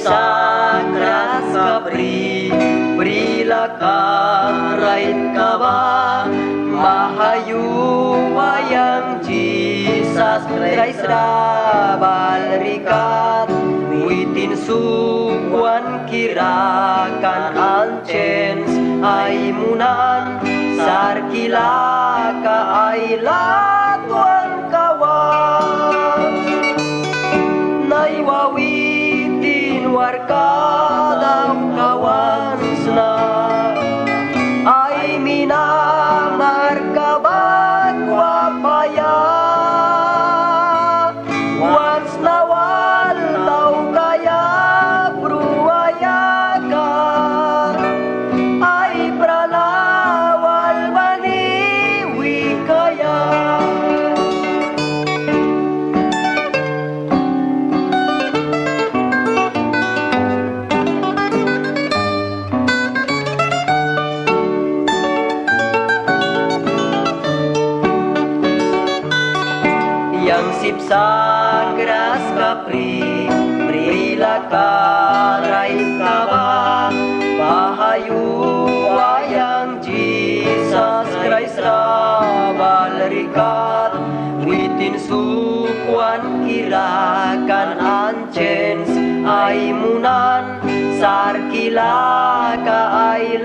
Sakras kapri prilakarait kaba mahayu wayang Jesus Christ rabalrikat witin suwan kirakan ancens ay munan sarkilaka ay latuan kawan naiwawi warkadam kawan sna ay minamar kabat wapaya wans nawal tau kaya bruayaka ay pranawal bani wikaya. Yang sipsagras kapri prilakarait kaba pahayu wayang Jesus Christ rabalrikat witin sukuan kirakan ancens ay munan sarkilaka ay